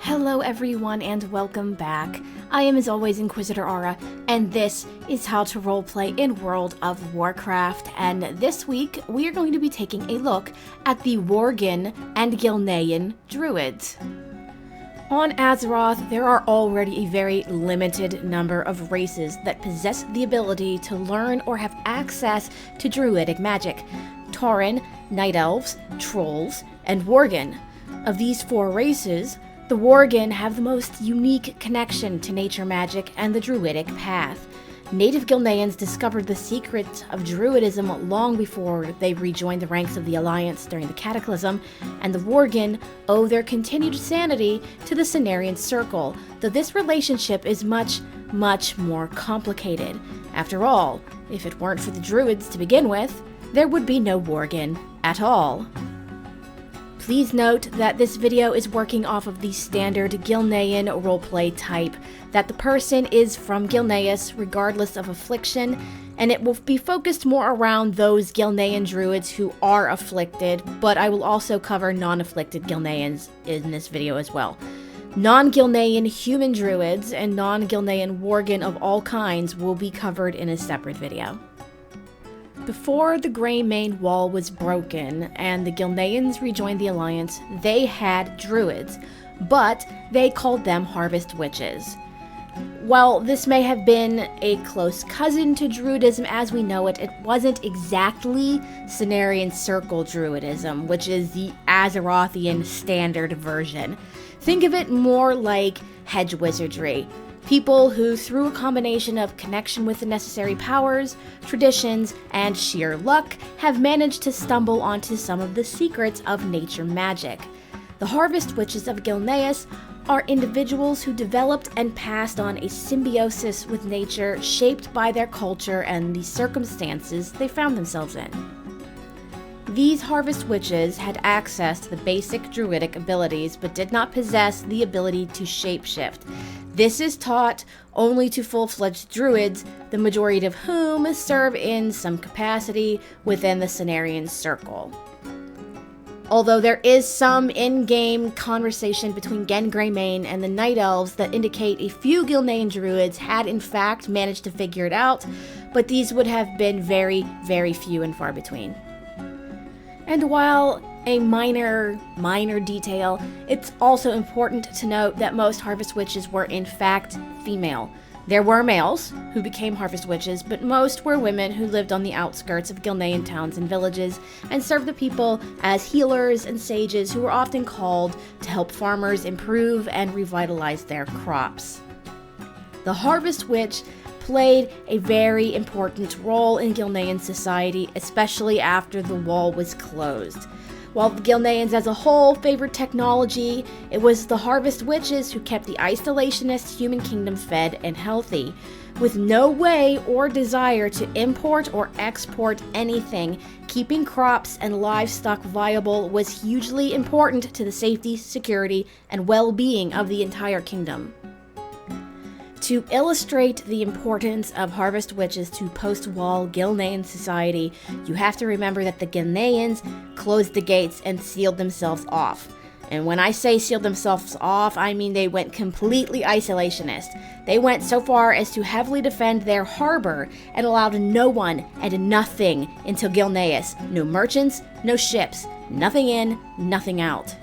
Hello everyone and welcome back. I am as always Inquisitor Aura, and this is How to Roleplay in World of Warcraft, and this week we are going to be taking a look at the Worgen and Gilnean Druids. On Azeroth, there are already a very limited number of races that possess the ability to learn or have access to druidic magic: Tauren, Night Elves, Trolls, and Worgen. Of these four races, the Worgen have the most unique connection to nature magic and the druidic path. Native Gilneans discovered the secrets of druidism long before they rejoined the ranks of the Alliance during the Cataclysm, and the Worgen owe their continued sanity to the Cenarian Circle, though this relationship is much more complicated. After all, if it weren't for the Druids to begin with, there would be no Worgen at all. Please note that this video is working off of the standard Gilnean roleplay type, that the person is from Gilneas regardless of affliction, and it will be focused more around those Gilnean druids who are afflicted, but I will also cover non-afflicted Gilneans in this video as well. Non-Gilnean human druids and non-Gilnean Worgen of all kinds will be covered in a separate video. Before the Greymane Wall was broken and the Gilneans rejoined the Alliance, they had druids, but they called them Harvest Witches. While this may have been a close cousin to druidism as we know it, it wasn't exactly Cenarian Circle druidism, which is the Azerothian standard version. Think of it more like hedge wizardry. People who, through a combination of connection with the necessary powers, traditions, and sheer luck, have managed to stumble onto some of the secrets of nature magic. The Harvest Witches of Gilneas are individuals who developed and passed on a symbiosis with nature shaped by their culture and the circumstances they found themselves in. These Harvest Witches had access to the basic druidic abilities, but did not possess the ability to shapeshift. This is taught only to full-fledged druids, the majority of whom serve in some capacity within the Cenarian Circle. Although there is some in-game conversation between Gen Greymane and the Night Elves that indicate a few Gilnean druids had in fact managed to figure it out, but these would have been very few and far between. And while a minor detail, it's also important to note that most Harvest Witches were in fact female. There were males who became Harvest Witches, but most were women who lived on the outskirts of Gilnean towns and villages and served the people as healers and sages who were often called to help farmers improve and revitalize their crops. The Harvest Witch played a very important role in Gilnean society, especially after the wall was closed. While the Gilneans as a whole favored technology, it was the Harvest Witches who kept the isolationist human kingdom fed and healthy. With no way or desire to import or export anything, keeping crops and livestock viable was hugely important to the safety, security, and well-being of the entire kingdom. To illustrate the importance of Harvest Witches to post-wall Gilnean society, you have to remember that the Gilneans closed the gates and sealed themselves off. And when I say sealed themselves off, I mean they went completely isolationist. They went so far as to heavily defend their harbor and allowed no one and nothing into Gilneas. No merchants, no ships, nothing in, nothing out.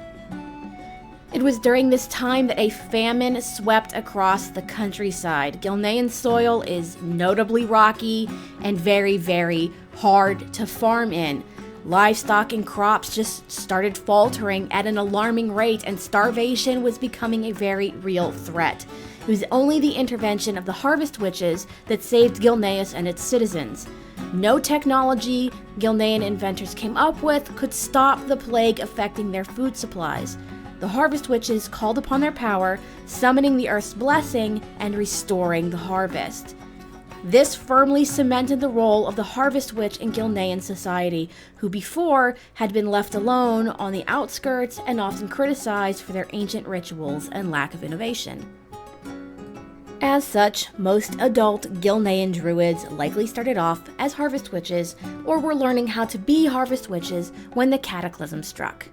It was during this time that a famine swept across the countryside. Gilnean soil is notably rocky and very hard to farm in. Livestock and crops just started faltering at an alarming rate, and starvation was becoming a very real threat. It was only the intervention of the Harvest Witches that saved Gilneas and its citizens. No technology Gilnean inventors came up with could stop the plague affecting their food supplies. The Harvest Witches called upon their power, summoning the Earth's blessing and restoring the harvest. This firmly cemented the role of the Harvest Witch in Gilnean society, who before had been left alone on the outskirts and often criticized for their ancient rituals and lack of innovation. As such, most adult Gilnean druids likely started off as Harvest Witches or were learning how to be Harvest Witches when the Cataclysm struck.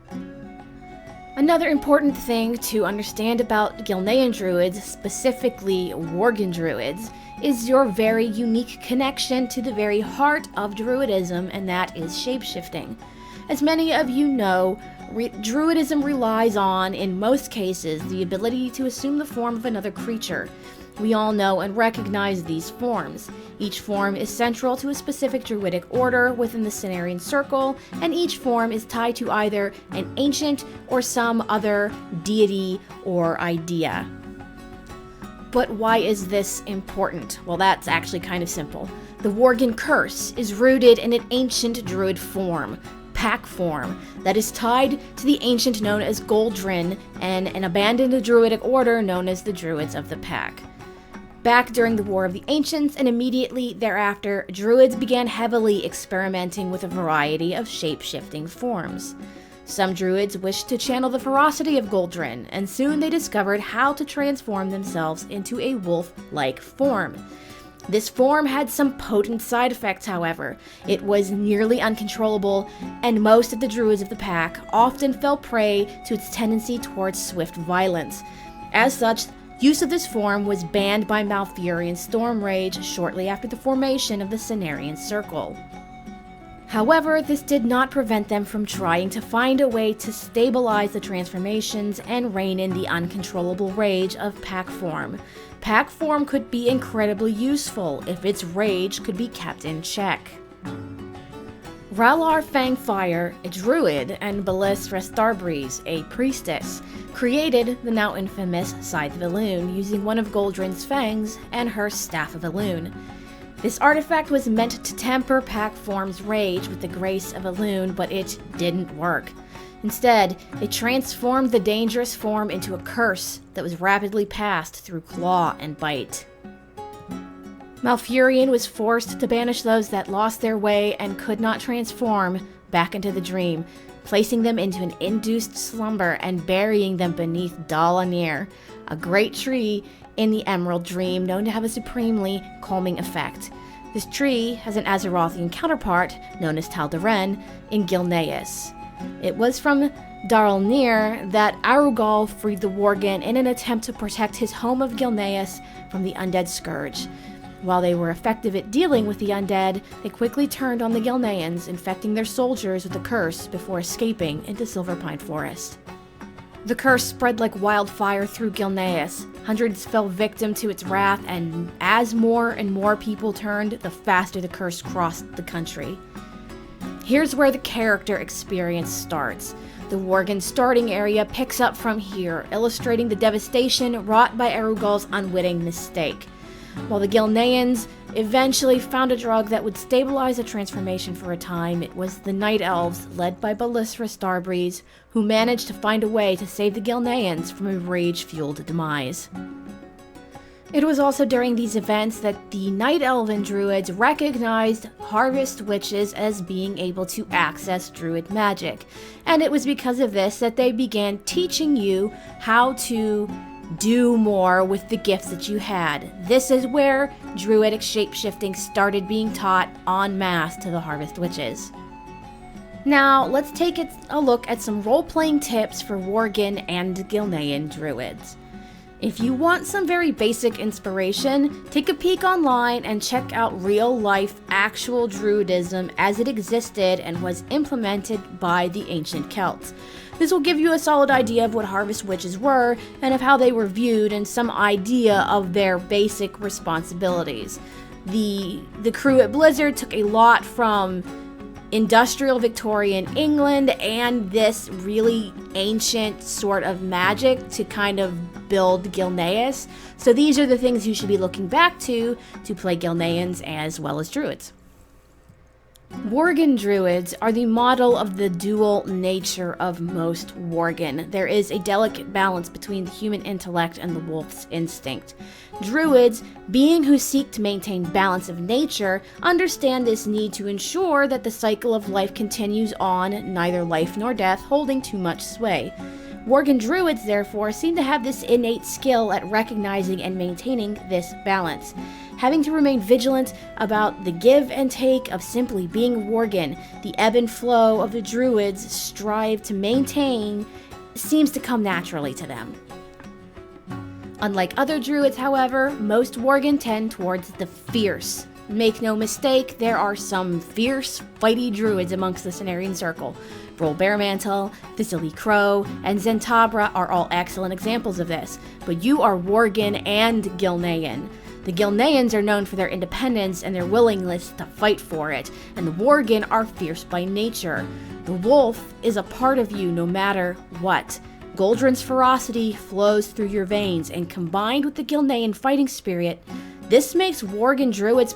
Another important thing to understand about Gilnean druids, specifically Worgen druids, is your very unique connection to the very heart of druidism, and that is shapeshifting. As many of you know, druidism relies on, in most cases, the ability to assume the form of another creature. We all know and recognize these forms. Each form is central to a specific druidic order within the Cenarian Circle, and each form is tied to either an ancient or some other deity or idea. But why is this important? Well, that's actually kind of simple. The Worgen curse is rooted in an ancient druid form, pack form, that is tied to the ancient known as Goldrin and an abandoned druidic order known as the Druids of the Pack. Back during the War of the Ancients and immediately thereafter, druids began heavily experimenting with a variety of shape-shifting forms. Some druids wished to channel the ferocity of Goldrin, and soon they discovered how to transform themselves into a wolf-like form. This form had some potent side effects, however. It was nearly uncontrollable, and most of the druids of the pack often fell prey to its tendency towards swift violence. As such, use of this form was banned by Malfurion Stormrage shortly after the formation of the Cenarian Circle. However, this did not prevent them from trying to find a way to stabilize the transformations and rein in the uncontrollable rage of pack form. Pack form could be incredibly useful if its rage could be kept in check. R'hllor Fangfire, a druid, and Belisra Starbreeze, a priestess, created the now infamous Scythe of Elune using one of Goldrin's fangs and her Staff of Elune. This artifact was meant to temper pack form's rage with the grace of Elune, but it didn't work. Instead, it transformed the dangerous form into a curse that was rapidly passed through claw and bite. Malfurion was forced to banish those that lost their way and could not transform back into the dream, placing them into an induced slumber and burying them beneath Dal Anir, a great tree in the Emerald Dream known to have a supremely calming effect. This tree has an Azerothian counterpart known as Tal'Daren in Gilneas. It was from Dal Anir that Arugal freed the Worgen in an attempt to protect his home of Gilneas from the undead scourge. While they were effective at dealing with the undead, they quickly turned on the Gilneans, infecting their soldiers with the curse before escaping into Silverpine Forest. The curse spread like wildfire through Gilneas. Hundreds fell victim to its wrath, and as more and more people turned, the faster the curse crossed the country. Here's where the character experience starts. The Worgen starting area picks up from here, illustrating the devastation wrought by Arugal's unwitting mistake. While the Gilneans eventually found a drug that would stabilize the transformation for a time, it was the Night Elves, led by Belisra Starbreeze, who managed to find a way to save the Gilneans from a rage-fueled demise. It was also during these events that the Night Elven Druids recognized Harvest Witches as being able to access Druid magic, and it was because of this that they began teaching you how to do more with the gifts that you had. This is where druidic shapeshifting started being taught en masse to the Harvest Witches. Now, let's take a look at some role-playing tips for Worgen and Gilnean druids. If you want some very basic inspiration, take a peek online and check out real-life actual druidism as it existed and was implemented by the ancient Celts. This will give you a solid idea of what Harvest Witches were and of how they were viewed and some idea of their basic responsibilities. The crew at Blizzard took a lot from industrial Victorian England and this really ancient sort of magic to kind of build Gilneas. So these are the things you should be looking back to play Gilneans as well as Druids. Worgen Druids are the model of the dual nature of most Worgen. There is a delicate balance between the human intellect and the wolf's instinct. Druids, being who seek to maintain balance of nature, understand this need to ensure that the cycle of life continues on, neither life nor death holding too much sway. Worgen Druids, therefore, seem to have this innate skill at recognizing and maintaining this balance. Having to remain vigilant about the give and take of simply being Worgen, the ebb and flow of the Druids strive to maintain seems to come naturally to them. Unlike other druids, however, most Worgen tend towards the fierce. Make no mistake, there are some fierce, fighty druids amongst the Cenarian Circle. Roll Bearmantle, Thistly Crow, and Zentabra are all excellent examples of this, but you are Worgen and Gilnean. The Gilneans are known for their independence and their willingness to fight for it, and the Worgen are fierce by nature. The wolf is a part of you no matter what. Goldrin's ferocity flows through your veins, and combined with the Gilnean fighting spirit, this makes Worgen druids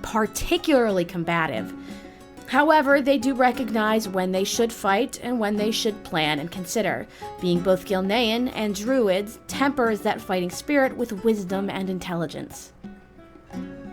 particularly combative. However, they do recognize when they should fight and when they should plan and consider. Being both Gilnean and druids tempers that fighting spirit with wisdom and intelligence.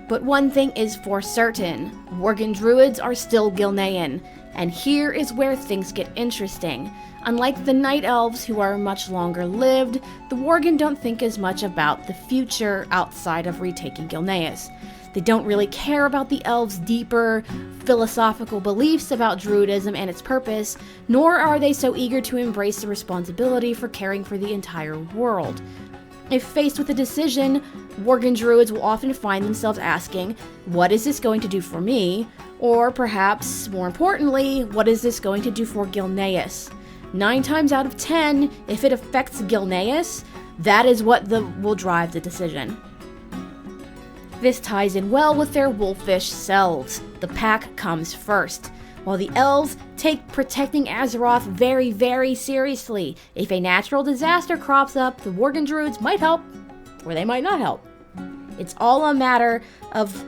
But one thing is for certain, Worgen druids are still Gilnean, and here is where things get interesting. Unlike the Night Elves, who are much longer lived, the Worgen don't think as much about the future outside of retaking Gilneas. They don't really care about the elves' deeper philosophical beliefs about druidism and its purpose, nor are they so eager to embrace the responsibility for caring for the entire world. If faced with a decision, Worgen druids will often find themselves asking, what is this going to do for me? Or perhaps, more importantly, what is this going to do for Gilneas? 9 times out of 10, if it affects Gilneas, that is what will drive the decision. This ties in well with their wolfish selves. The pack comes first. While the elves take protecting Azeroth very, very seriously. If a natural disaster crops up, the Worgen druids might help, or they might not help. It's all a matter of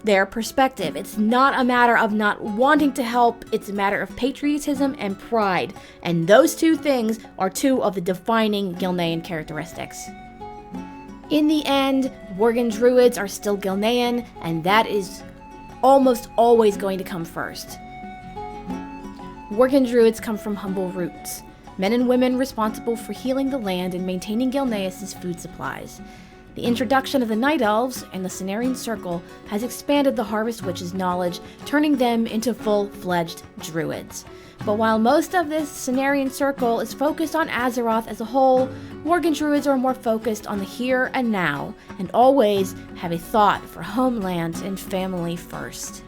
their perspective. It's not a matter of not wanting to help, it's a matter of patriotism and pride. And those two things are two of the defining Gilnean characteristics. In the end, Worgen druids are still Gilnean, and that is almost always going to come first. Worgen druids come from humble roots, men and women responsible for healing the land and maintaining Gilneas' food supplies. The introduction of the Night Elves and the Cenarian Circle has expanded the Harvest Witch's knowledge, turning them into full-fledged druids. But while most of this Cenarian Circle is focused on Azeroth as a whole, Worgen druids are more focused on the here and now, and always have a thought for homeland and family first.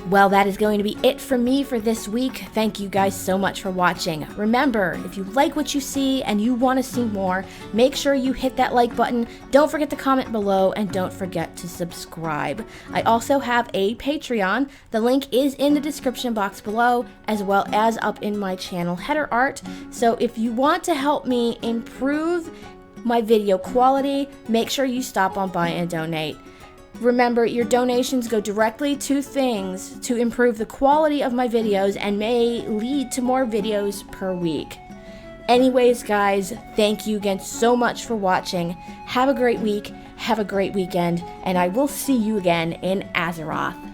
Well, that is going to be it from me for this week. Thank you guys so much for watching. Remember, if you like what you see and you want to see more, make sure you hit that like button. Don't forget to comment below, and don't forget to subscribe. I also have a Patreon. The link is in the description box below, as well as up in my channel header art. So if you want to help me improve my video quality, make sure you stop on by and donate. Remember, your donations go directly to things to improve the quality of my videos and may lead to more videos per week. Anyways, guys, thank you again so much for watching. Have a great week, have a great weekend, and I will see you again in Azeroth.